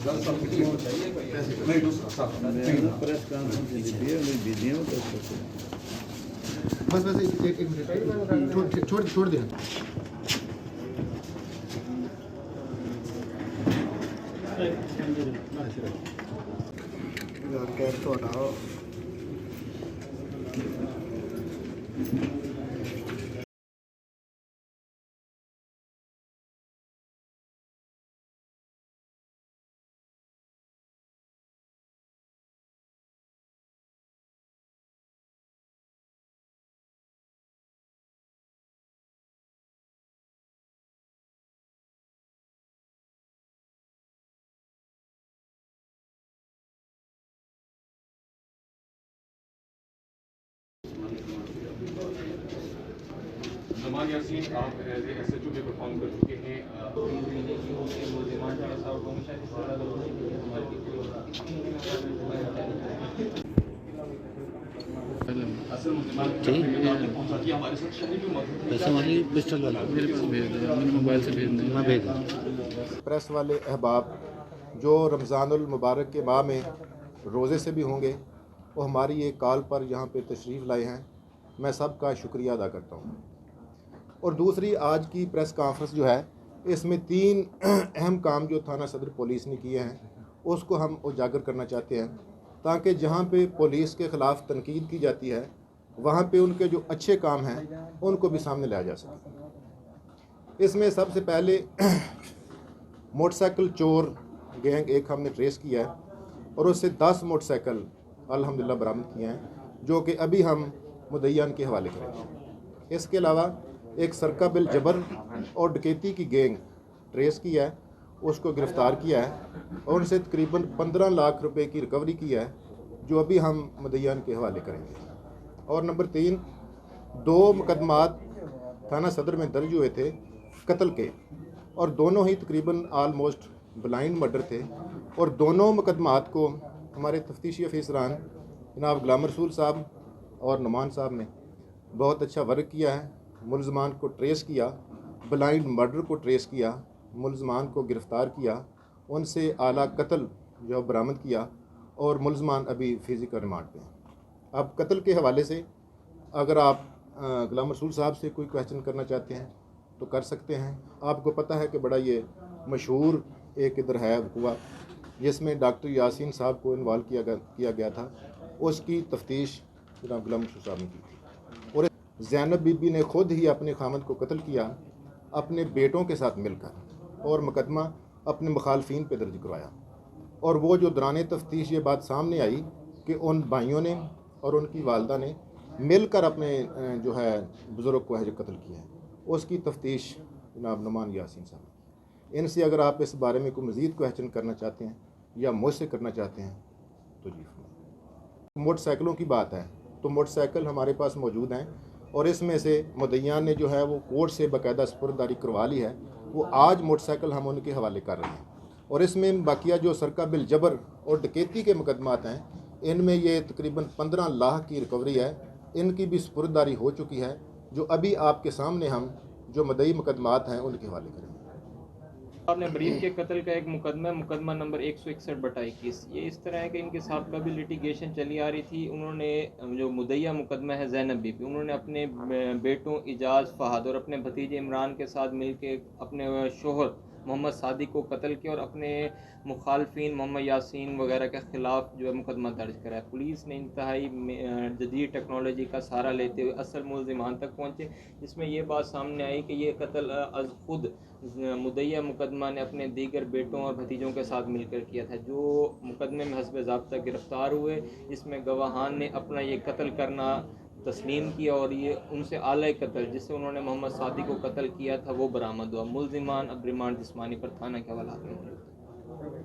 Press conference busy हूँ तो बस एक मिनट छोड़ देना। कैश तो हटाओ। जमान यासीन आप SHO में परफॉर्म कर चुके हैं। पिस्टल वाला मेरे पास भेज दो, मैंने मोबाइल से मैं भेज दूँ। प्रेस वाले अहबाब जो रमज़ानुल मुबारक के माह में रोज़े से भी होंगे, वो हमारी एक कॉल पर यहाँ पे तशरीफ़ लाए हैं। मैं सबका शुक्रिया अदा करता हूँ। और दूसरी, आज की प्रेस कॉन्फ्रेंस जो है, इसमें 3 अहम काम जो थाना सदर पुलिस ने किए हैं उसको हम उजागर करना चाहते हैं, ताकि जहाँ पे पुलिस के ख़िलाफ़ तनकीद की जाती है वहाँ पे उनके जो अच्छे काम हैं उनको भी सामने लाया जा सके। इसमें सबसे पहले मोटरसाइकिल चोर गैंग एक हमने ट्रेस किया है और उससे 10 मोटरसाइकिल अल्हम्दुलिल्लाह बरामद किए हैं, जो कि अभी हम मुद्दईयान के हवाले करेंगे। इसके अलावा एक सरका बिल जबर और डकैती की गैंग ट्रेस किया है, उसको गिरफ़्तार किया है और उनसे तकरीबन 15 लाख रुपए की रिकवरी किया है, जो अभी हम मुद्दईयान के हवाले करेंगे। और नंबर 3, 2 मुकदमात थाना सदर में दर्ज हुए थे कत्ल के, और दोनों ही तकरीबन आलमोस्ट ब्लाइंड मर्डर थे। और दोनों मुकदमात को हमारे तफ्तीशी अफसरान जनाब गुलाम रसूल साहब और नुमान साहब ने बहुत अच्छा वर्क किया है। मुलजमान को ट्रेस किया, ब्लाइंड मर्डर को ट्रेस किया, मुलजमान को गिरफ़्तार किया, उनसे आला कत्ल जो बरामद किया, और मुलजमान अभी फिज़िकल रिमांड पे हैं। अब कत्ल के हवाले से अगर आप गुलाम रसूल साहब से कोई क्वेश्चन करना चाहते हैं तो कर सकते हैं। आपको पता है कि बड़ा ये मशहूर एक इधर है हुआ जिसमें डॉक्टर यासीन साहब को इन्वॉल्व किया गया था, उसकी तफ्तीश जनाब गुलाम रसूल साहब ने की थी। और ज़ैनब बीबी ने खुद ही अपने खामद को कत्ल किया अपने बेटों के साथ मिलकर, और मुकदमा अपने मुखालफिन पे दर्ज करवाया। और वो जो दौरान तफ्तीश ये बात सामने आई कि उन भाइयों ने और उनकी वालदा ने मिलकर अपने जो है बुज़ुर्ग को है जो कत्ल किया है, उसकी तफ्तीश जनाब नुमान यासीन साहब। इनसे अगर आप इस बारे में कोई मज़ीद क्वेश्चन करना चाहते हैं या मुझसे करना चाहते हैं तो जी। मोटरसाइकिलों की बात है तो मोटरसाइकिल हमारे पास मौजूद हैं, और इसमें से मुद्दईयान ने जो है वो कोर्ट से बाकायदा सपुर्ददारी करवा ली है। वो आज मोटरसाइकिल हम उनके हवाले कर रहे हैं। और इसमें बाकिया जो सरका बिल जबर और डकैती के मुकदमात हैं, इनमें ये तकरीबन 15 लाख की रिकवरी है, इनकी भी सपुर्ददारी हो चुकी है, जो अभी आपके सामने हम जो मुद्दई मुकदमात हैं उनके हवाले करेंगे। आपने ब्रीफ के कत्ल का एक मुकदमा नंबर 161/21, ये इस तरह है कि इनके साथ कभी लिटिगेशन चली आ रही थी। उन्होंने जो मुद्दईया मुकदमा है ज़ैनब बीबी, उन्होंने अपने बेटों इजाज़ फ़हद और अपने भतीजे इमरान के साथ मिलकर अपने शोहर मोहम्मद सादिक को कत्ल किया और अपने मुखालफिन मोहम्मद यासीन वगैरह के ख़िलाफ़ जो है मुकदमा दर्ज करा है। पुलिस ने इंतहाई जदीद टेक्नोलॉजी का सहारा लेते हुए असल मुलज़िमान तक पहुँचे, जिसमें ये बात सामने आई कि ये कत्ल अज़ खुद मुद्दईया मुकदमा ने अपने दीगर बेटों और भतीजों के साथ मिलकर किया था, जो मुकदमे में हस्ब ज़ाब्ता गिरफ़्तार हुए। इसमें गवाहान ने अपना ये कत्ल करना तस्लीम किया और ये उनसे आला कत्ल जिससे उन्होंने मोहम्मद सादिक को कत्ल किया था वो बरामद हुआ। मुलज़िमान अब रिमांड जिस्मानी पर थाना के हवाले में मौजूद है।